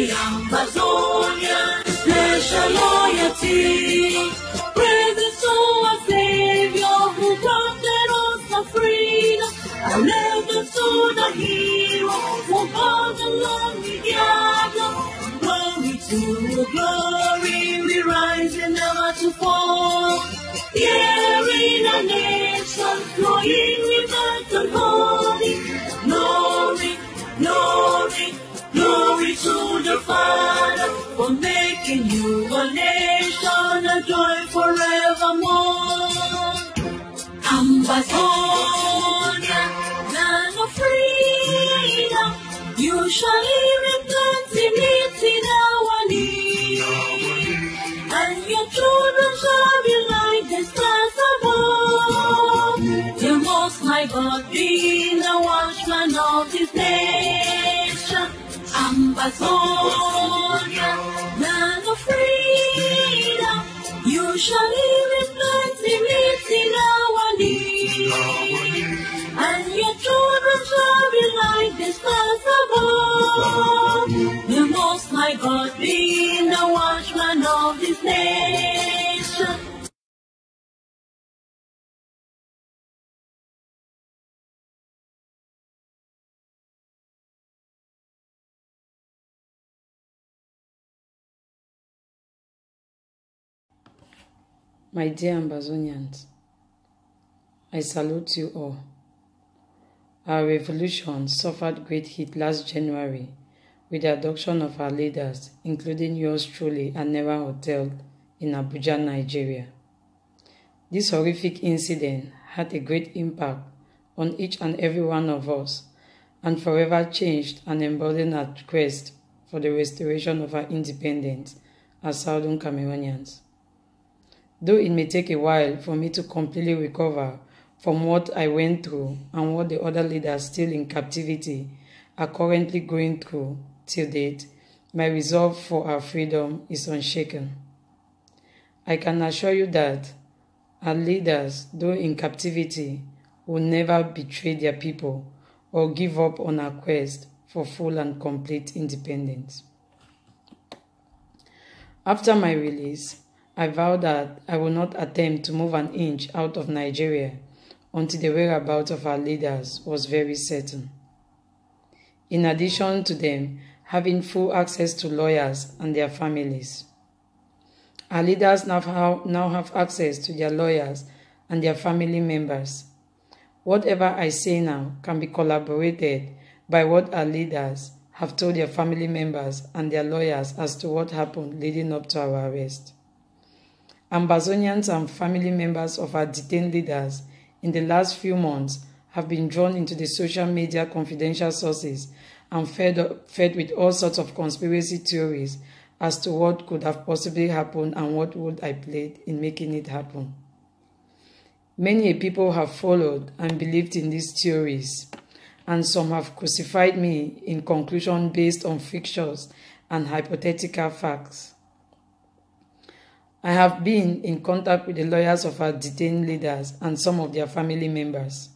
Amazonian, special loyalty. Praises to our Savior who granted us the freedom. Allegiance to the hero who brought the land we gather. Glory to glory, we rise and never to fall. Here in a nation, flowing with and holy. Glory, glory, glory to the Father for making you a nation, a joy forevermore. Amazonia, land of freedom, you shall live in plenty in our need, and your children shall be like the stars above. The Most High God be the watchman of this nation. Amazonia, land of freedom, you shall live in plenty in our need, and your children shall be like the stars above. The Most High God be the watchman of this nation. My dear Amazonians, I salute you all. Our revolution suffered great heat last January with the abduction of our leaders, including yours truly at Nera Hotel in Abuja, Nigeria. This horrific incident had a great impact on each and every one of us and forever changed and emboldened our quest for the restoration of our independence as Southern Cameroonians. Though it may take a while for me to completely recover from what I went through and what the other leaders still in captivity are currently going through till date, my resolve for our freedom is unshaken. I can assure you that our leaders, though in captivity, will never betray their people or give up on our quest for full and complete independence. After my release, I vowed that I will not attempt to move an inch out of Nigeria until the whereabouts of our leaders was very certain. In addition to them having full access to lawyers and their families. Our leaders now have access to their lawyers and their family members. Whatever I say now can be corroborated by what our leaders have told their family members and their lawyers as to what happened leading up to our arrest. Amazonians and family members of our detained leaders in the last few months have been drawn into the social media confidential sources and fed with all sorts of conspiracy theories as to what could have possibly happened and what role I played in making it happen. Many people have followed and believed in these theories, and some have crucified me in conclusion based on fictions and hypothetical facts. I have been in contact with the lawyers of our detained leaders and some of their family members.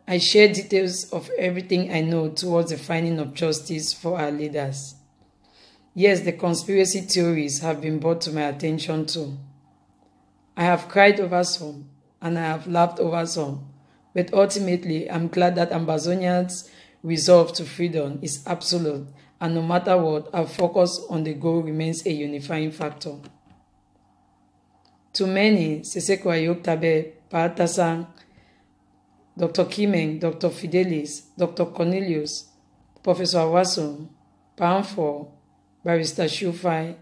I share details of everything I know towards the finding of justice for our leaders. Yes, the conspiracy theories have been brought to my attention too. I have cried over some and I have laughed over some, but ultimately I'm glad that Amazonians' resolve to freedom is absolute, and no matter what, our focus on the goal remains a unifying factor. To many, Seseko Ayoktabe, Paatasan, Dr. Kimeng, Dr. Fidelis, Dr. Cornelius, Professor Awason, Pamfor, Barrister Shufai,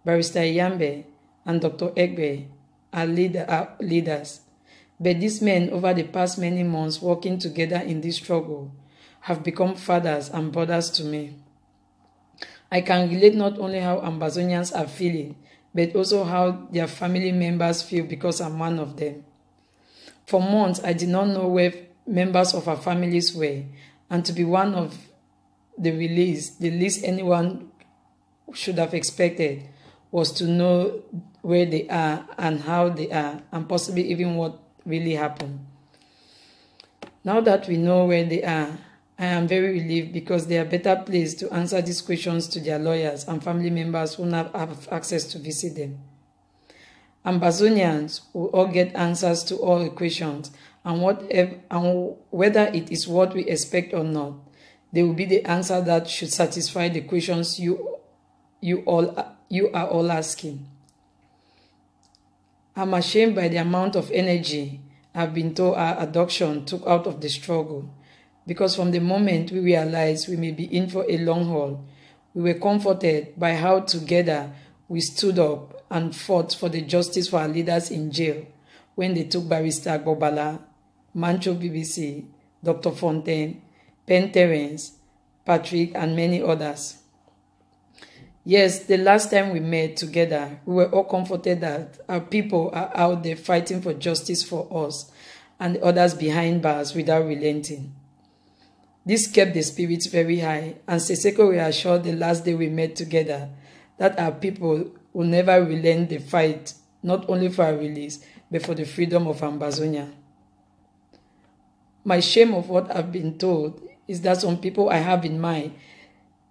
Barrister Yambe, and Dr. Egbe are leaders. But these men, over the past many months working together in this struggle, have become fathers and brothers to me. I can relate not only how Amazonians are feeling, but also how their family members feel because I'm one of them. For months, I did not know where members of our families were, and to be one of the least anyone should have expected was to know where they are and how they are, and possibly even what really happened. Now that we know where they are, I am very relieved because they are better placed to answer these questions to their lawyers and family members who now have access to visit them. Ambazonians will all get answers to all the questions, and whether it is what we expect or not, they will be the answer that should satisfy the questions you are all asking. I'm ashamed by the amount of energy I've been told our adoption took out of the struggle, because from the moment we realized we may be in for a long haul, we were comforted by how together we stood up and fought for the justice for our leaders in jail when they took Barrister Gbobala, Mancho BBC, Dr. Fontaine, Pen Terence, Patrick, and many others. Yes, the last time we met together, we were all comforted that our people are out there fighting for justice for us and the others behind bars without relenting. This kept the spirits very high, and Seseko reassured the last day we met together that our people will never relent the fight, not only for our release, but for the freedom of Ambazonia. My shame of what I've been told is that some people I have in mind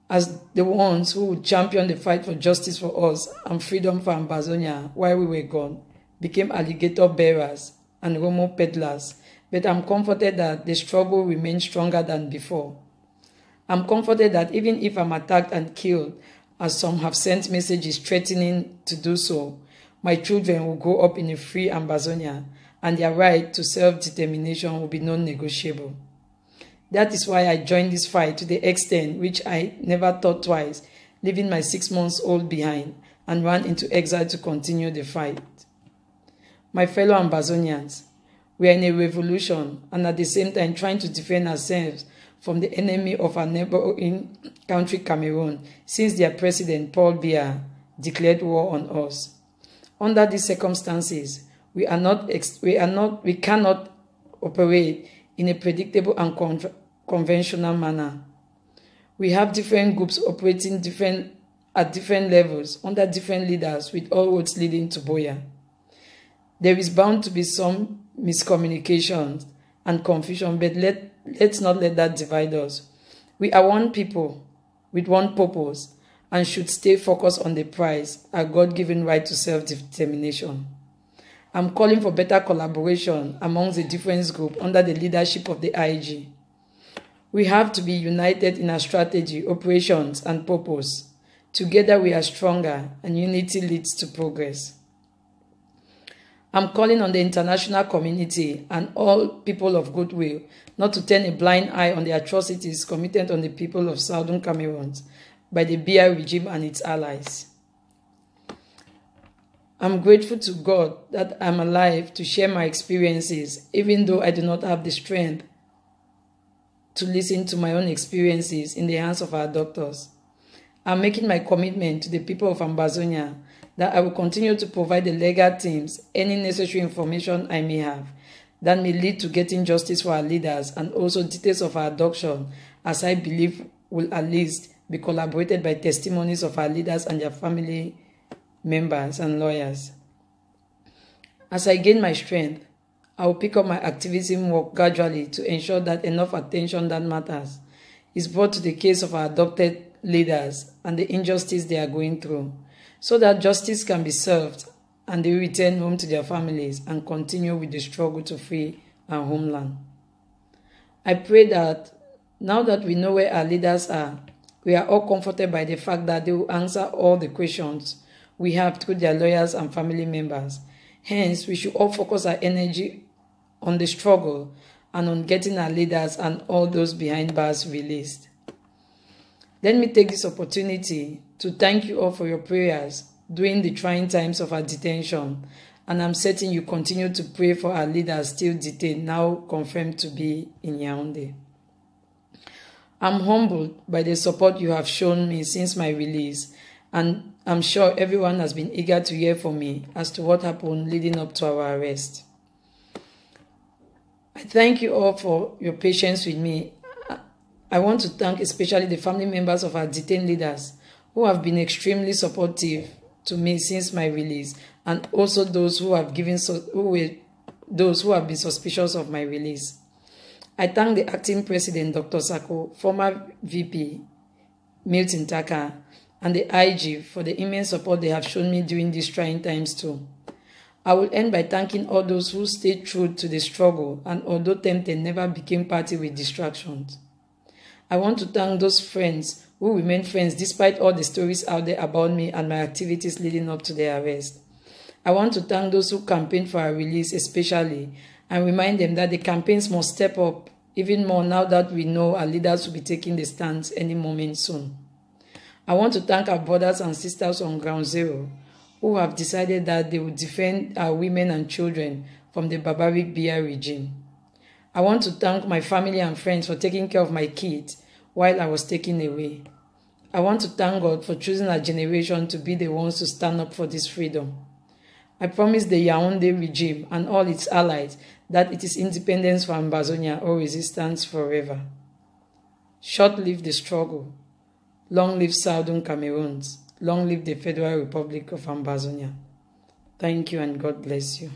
as the ones who would champion the fight for justice for us and freedom for Ambazonia while we were gone became alligator bearers and Romo peddlers, but I'm comforted that the struggle remains stronger than before. I'm comforted that even if I'm attacked and killed, as some have sent messages threatening to do so, my children will grow up in a free Ambazonia, and their right to self-determination will be non-negotiable. That is why I joined this fight to the extent which I never thought twice, leaving my 6-month-old behind, and ran into exile to continue the fight. My fellow Ambazonians, we are in a revolution and at the same time trying to defend ourselves from the enemy of our neighboring country, Cameroon, since their president, Paul Biya, declared war on us. Under these circumstances, we cannot operate in a predictable and conventional manner. We have different groups operating at different levels, under different leaders, with all roads leading to Boya. There is bound to be some miscommunications and confusion, but let's not let that divide us. We are one people with one purpose and should stay focused on the prize, our God-given right to self-determination. I'm calling for better collaboration amongst the different groups under the leadership of the IG. We have to be united in our strategy, operations, and purpose. Together we are stronger, and unity leads to progress. I'm calling on the international community and all people of goodwill not to turn a blind eye on the atrocities committed on the people of Southern Cameroon by the Biya regime and its allies. I'm grateful to God that I'm alive to share my experiences, even though I do not have the strength to listen to my own experiences in the hands of our doctors. I'm making my commitment to the people of Ambazonia that I will continue to provide the legal teams any necessary information I may have that may lead to getting justice for our leaders, and also details of our adoption, as I believe will at least be collaborated by testimonies of our leaders and their family members and lawyers. As I gain my strength, I will pick up my activism work gradually to ensure that enough attention that matters is brought to the case of our adopted leaders and the injustice they are going through, so that justice can be served and they return home to their families and continue with the struggle to free our homeland. I pray that now that we know where our leaders are, we are all comforted by the fact that they will answer all the questions we have through their lawyers and family members. Hence, we should all focus our energy on the struggle and on getting our leaders and all those behind bars released. Let me take this opportunity to thank you all for your prayers during the trying times of our detention, and I'm certain you continue to pray for our leaders still detained, now confirmed to be in Yaoundé. I'm humbled by the support you have shown me since my release, and I'm sure everyone has been eager to hear from me as to what happened leading up to our arrest. I thank you all for your patience with me. I want to thank especially the family members of our detained leaders who have been extremely supportive to me since my release, and also those who have been suspicious of my release. I thank the acting president, Dr. Sako, former VP, Milton Taka, and the IG for the immense support they have shown me during these trying times too. I will end by thanking all those who stayed true to the struggle and although tempted never became party with distractions. I want to thank those friends who remain friends despite all the stories out there about me and my activities leading up to their arrest. I want to thank those who campaigned for our release especially and remind them that the campaigns must step up even more now that we know our leaders will be taking the stance any moment soon. I want to thank our brothers and sisters on Ground Zero who have decided that they will defend our women and children from the barbaric BR regime. I want to thank my family and friends for taking care of my kids while I was taken away. I want to thank God for choosing our generation to be the ones to stand up for this freedom. I promise the Yaoundé regime and all its allies that it is independence for Ambazonia or resistance forever. Short live the struggle. Long live Southern Cameroons. Long live the Federal Republic of Ambazonia. Thank you and God bless you.